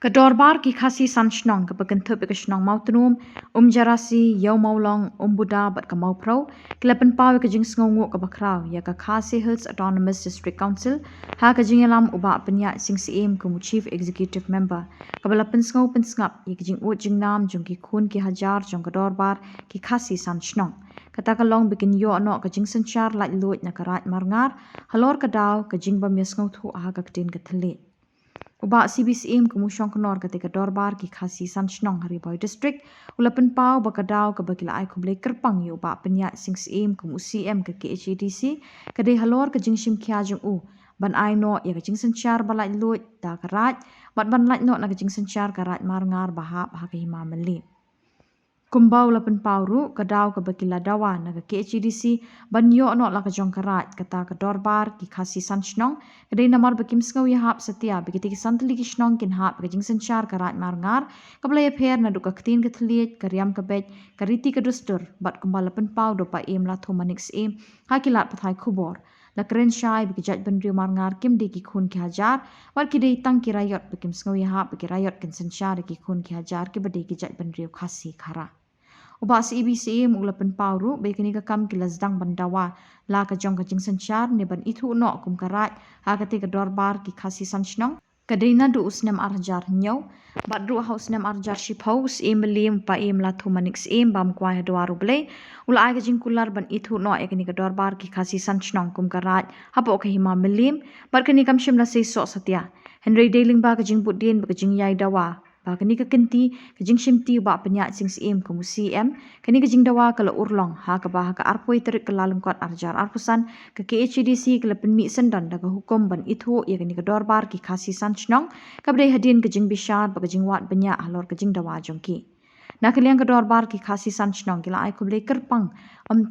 Kedorbar ki khasi sanshnong ke begentup ke shnong mautunum jarasi yau maulong buda bat ke mauprau kelepen pawe ke jing sngongo ke bakrau ya ke khasi Hills Autonomous District Council ha ke jing alam uba penyak sing siem ke chief executive member ke belapen sngo pensngap ya ke jing ut jing nam jong ki khun ki hajar jong kedorbar ki khasi sanshnong kata kalong bikin yo no ke jing senchar lait lut na karat marngar halor ke daw ke jing bam yasngau thu ha ke tin ke thlit Uba CBCM kumusyong kenor ketika dorbar ki khasi sanshnong Hariboy District ulapen pau bakadaw ke bakila ay kublay kerpang yu uba penyak sing CM kumu CM ke KHADC kadai halor ke jingshim kia jung u ban ay no ya ke jing senchar balai lut da karat ban lait no na ke jing senchar karat marngar bahap ha ke hima meli. Kumbau lapen pauru kadaw ke bakila dawa na ke KHDC banyo no la ke jong karat kata ke dorbar ki khasi sanshnong kadai namar bakim skau ya hap setia bigiti ki santli ki shnong kin hap ke jing sanchar karat marngar kablaya pher na duka ktin ke thliet karyam ke bej kariti ke dustur bat kumbal lapen pau do pa em la thomanix em hakilat pathai khubor la keren shai bigi jaj bandri marngar kim di ki khun ki hajar war ki dei tang ki rayot bakim skau ya hap ki rayot kin sanchar ki khun ki hajar ki badi ki jaj bandri khasi khara Uba si EBC mulapan pauru bekini ka kam kilas dang bandawa la ka jong ka jing sanchar ne ban ithu no kum karat ha ka te ka dorbar ki khasi sanchnong kadina du usnam arjar nyau badru haus nam arjar ship house lim pa la thumanix bam kwa hedwaru ble ula ai ka jing kular ban ithu no ekini ka dorbar ki khasi sanchnong kum karat hapo ka hima melim bar kani kam shim la sei so satya Henry Deling ba ka jing budin ba ka jing yai dawa ba kani ka kenti ka jing shimti ba penya sing sim kumu CM kani ka jing dawa kala urlong ha ka ba ka arpoi terik kala lengkot arjar arpusan ka KHDC kala penmi sendan daga hukum ban ithu ya kani ka dorbar ki khasi sanchnong ka bdei hadin ka jing bishar ba ka jing wat benya halor ka jing dawa jongki Nakaliang ka dorbar ki khasi sanchnong kila ai kublei kerpang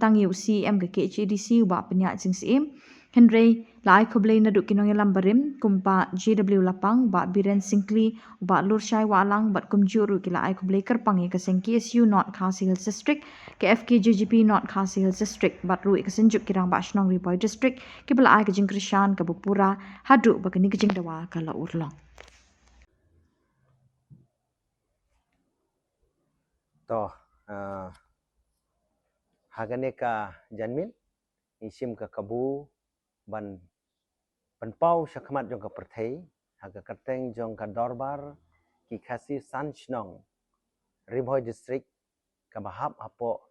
tang yu CM ka KHDC ba penya sing sim Henry lai kublei na duk kinong ilam barim kumpa JW lapang ba biren singkli ba lurshai walang bat kumjuru kila ai kublei kerpang ya kaseng KSU not Khasi Hills District ke FKJGP not Khasi Hills District bat ru ikasenjuk kirang ba Shnong Riboy District ke bala ai kajing krishan ke bupura hadu ba kini kajing dawa kala urlong to hagane ka janmin isim ka kabu ban penpau syakmat jong ka perthei haga kateng jong ka dorbar ki khasi sanchnong Riboy District ka bahap apo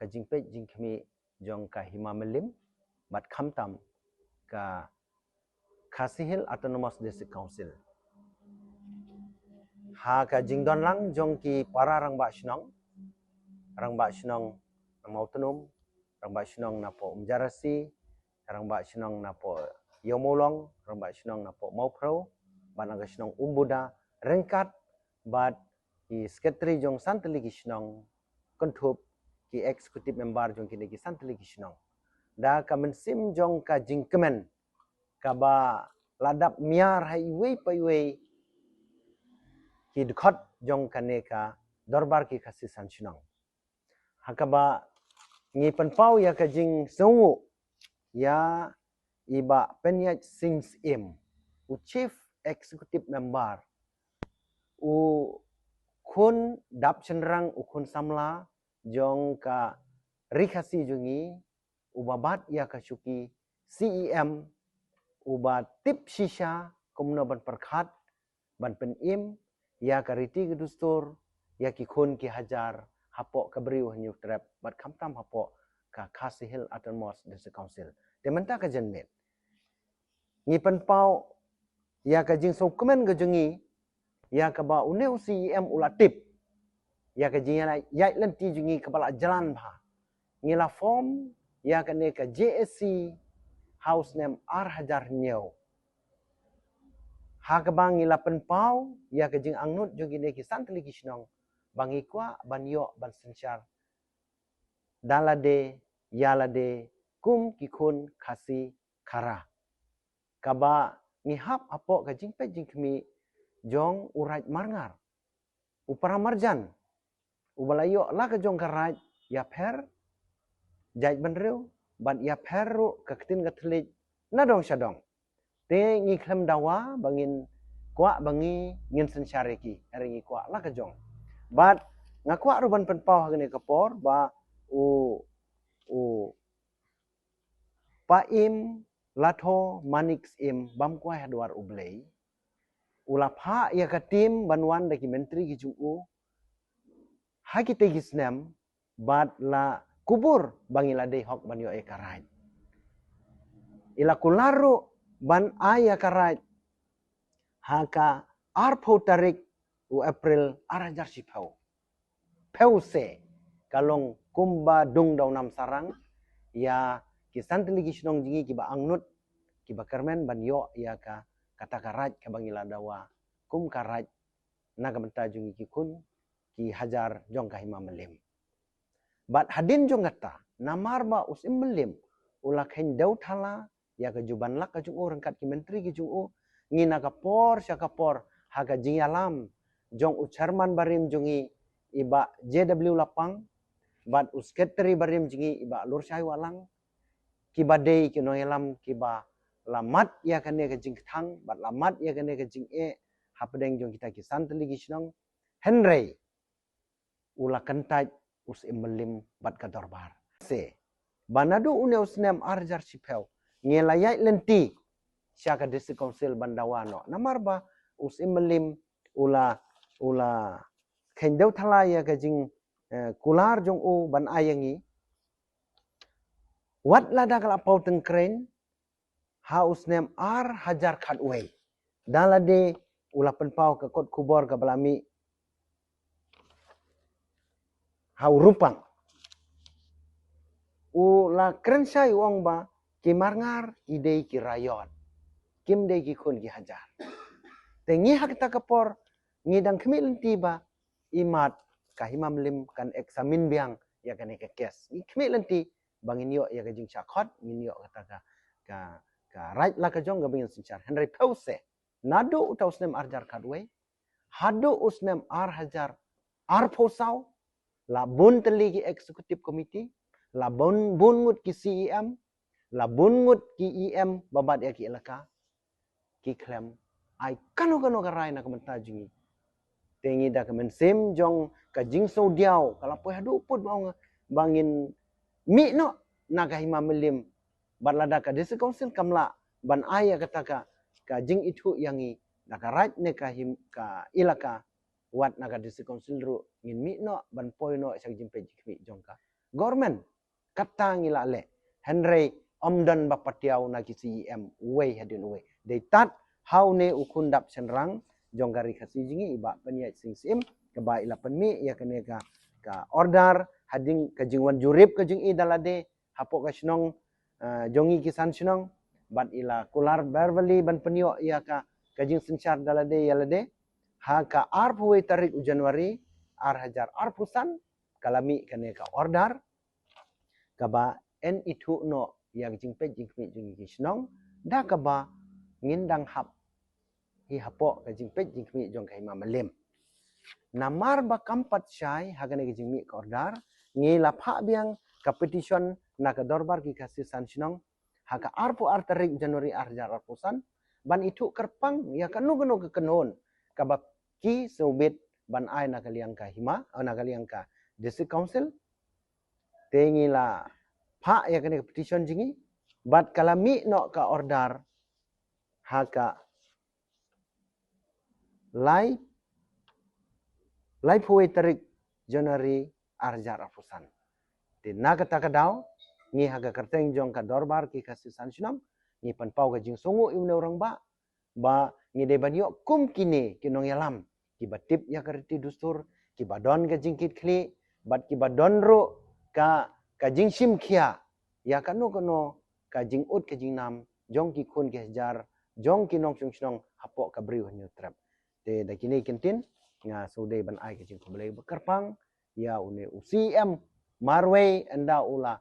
ka jingpet jingkhmi jong ka himamelim bat khamtam ka Khasi Hill Autonomous District Council ha ka jingdon lang jong ki para rang ba shnong mautunum rang ba shnong na po jarasi rang ba shnong na po yomolong rang ba shnong na po maupro banaga shnong buda rengkat bat ki secretary jong santli ki shnong konthup ki executive member jong ki santli ki shnong da ka mensim jong ka jingkemen ka ba ladap miar highway paiway ki dkhot jong kaneka dorbar ki khasi sanchnong hakaba ngi penpau ya ka jing songu ya iba penyat sings u chief executive member u khun dap chenrang u khun samla jong ka rikhasi jungi ubabat ya ka syuki CEM uba tip shisha kumno ban perkhat ban penim ya kariti gedustur ya ki khun ki hajar hapo kabriu hanyu trap bat khamtam hapo ka Khasi Hill Autonomous District Council dementa ka jenmet ngi penpau ya ka jing so komen ga jungi ya ka ba uneu CEM ulatip ya ka jing ya lenti jungi kepala jalan bha ngila form ya ka ne ka JSC house name Hajar Nyau ha ka bang ngila penpau ya ka jing angnut jungi ne ki santli ki shnong bangi kwa banyo ban senchar dalade yalade kum ki khun khasi khara kaba ngihap apo ka jingpe jingkmi jong urat marngar upara marjan ubalayo la ka jong karaj ya pher jaj banreu ban ya pheru ka ktin ga thlik na dong shadong te ngi khlem dawa bangin kwa bangi ngin sensyare ki eringi kwa la ka jong but ngakwa ruban penpau hagane kapor ba u paim latho manix im bam kwa hadwar ublei ula pha ya ka tim banwan documentary ki ju haki tegis nem bat la kubur bangila de hok banyo e karai ila kularu ban aya karai haka arpo tarik u april arajar sipau peuse kalong kumba dung daw nam sarang ya kisan teligi sinong jingi kiba angnut kiba kermen banyo ya ka kata karat ka bangila dawa kum karat naga benta jungi kikun ki hajar jong kahima melim bat hadin jong kata namar ba usim melim ula khen daw thala ya ka juban lak ka jungu rangkat ki menteri ki jungu ngina ka por sya ka por haga jingi alam jong u chairman barim jungi iba JW lapang bat usketri barim jingi iba lur syai walang kiba dei ki noyelam kiba lamat ya kane ka jing thang bat lamat ya kane ka jing hapdeng jong kita kisan teligi sinong henry ula kentaj us immelim bat ka dorbar se banadu une usnem arjar sipeu ngelayai lenti syaka district council bandawano namarba us immelim ula kendau thalaya ka jing kular jong u ban ayangi wat lada kala pau tengkren haus nem ar hajar khatway dalade ula penpau ka kot kubor ka balami hau rupang ula krensai wong ba ki marngar idei ki rayon kim dei ki kun ki hajar tengi hak ta kapor ngidang khmil tiba imat kahimam lim kan eksamin biang ya kan ke kes ni khmil lenti bangin yo ya ka jing chakhot ngin yo kata ka right la ka jong ga bingin sinchar henry pause nado utausnem arjar kadwe hado usnem ar hajar ar posau la bun teli ki executive committee la bun ngut ki CEM la bun ngut ki EM babat ya ki elaka ki klem ai kano ka rai na ka jingi tengi da ka sim jong ka jing so diao kala po hadu put bangin mi no naga hima melim barlada ka district council kamla ban aya kata ka jing itu yangi naka right ne ka him ka ilaka wat naga district council ru ngin mi no ban poi no sak jimpe jikmi jongka government kata ngila le henry omdan bapatiau na ki CEM way hadin way they tat how ne ukundap senrang jonggari khasi jingi iba peniat sing sim ke ba ila penmi ya kene ka order hading ka jingwan jurip ka jing idalade hapo ka sinong jongi kisan sinong bat ila kular beverly ban penio ya ka jing senchar dalade yalade ha ka ar phuwe tarik Januari ar hajar ar pusan kalami kene ka order ka ba en itu no yang jingpe jingmi jingi kisnong da ka ba ngindang hap hi hapo ka jingpe jingmi jong kai ma melim namar ba kampat syai hagane ka jingmi ka order ngi la pha biang ka petition na ka dorbar ki kasih sansinong haka arpu artarik Januari arjar arpusan ban itu kerpang ya kanu geno ke kenon ka ba ki sobit ban ai na kaliang ka hima na kaliang ka district council tengi la pha ya kane petition jingi bat kalami no ka order haka lai phuwe tarik Januari arjar arpusan ti naga takadaw ngi haga kerteng jong ka dorbar ki kasih sansinam ngi panpau ka jing sungu imne orang ba ngi de banyo kum kini kinong yalam ki batip ya kerti dustur ki badon ka jingkit kli bat ki badon ro ka jing sim khia ya kanu kono ka jing ut ka jing nam jong ki kun ki hajar jong ki nong chung chung hapo ka briu nyu trap te da kini kintin nga sude ban ai ka jing kumlei bekerpang ya une UCM marway anda ula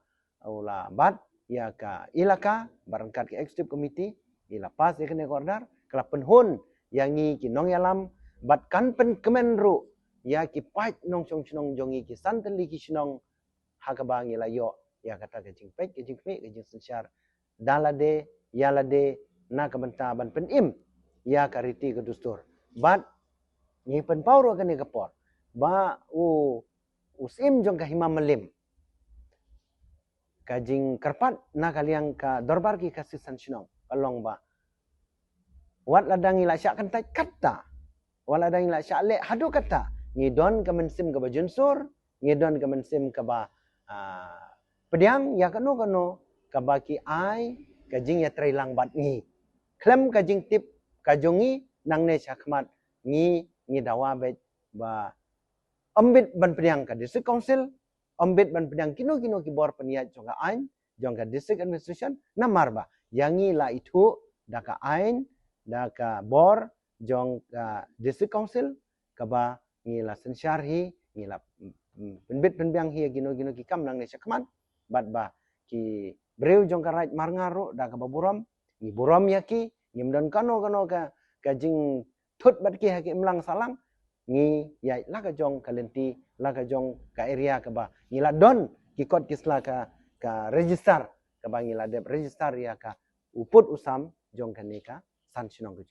bat ya ka ilaka barangkat ke executive committee ila pas ya kene order kala penhun yang ngi ki nong yalam bat kan pen kemenru ya ki pait nong chong chnong jongi ki santeli ki chnong hakabang ila yo ya kata ke jing pek ke jing pe ke jing sensyar dalade yalade na ka benta ban penim ya kariti ke dustur. Bat ni penpau ro kene kapor. Ba usim jong kahima melim. Kajing kerpat na kaliang ka dorbar ki kasih sansinong. Kalong ba. Wat ladang ila syak kan kata. Wat ladang ila syak le hadu kata. Ngidon ke mensim ke bajunsur, ngidon ke mensim ke ba pediang ya kano ke baki ai kajing ya trailang bat ngi. Klem kajing tip kajongi nang ne syakmat ngi dawa bet ba ambit ban pediang ka district council, ambit ban pediang kino ki bor peniat jongka ain, jongka district administration namar ba. Yangi la itu daka ain, daka bor jongka district council kaba ngi la sensyarhi, ngi la penbit penbiang hi gino ki kam nang ne syakmat bat ba ki breu jongka right marngaro daka baburam, ngi buram yaki ngimdan kano ka kajing thut bat ki haki mlang salang ngi ya la ka jong kalenti la ka jong ka area ka ba ngi la don ki kot kisla ka register ka ba ngi la de register ya ka uput usam jong ka san sinong ku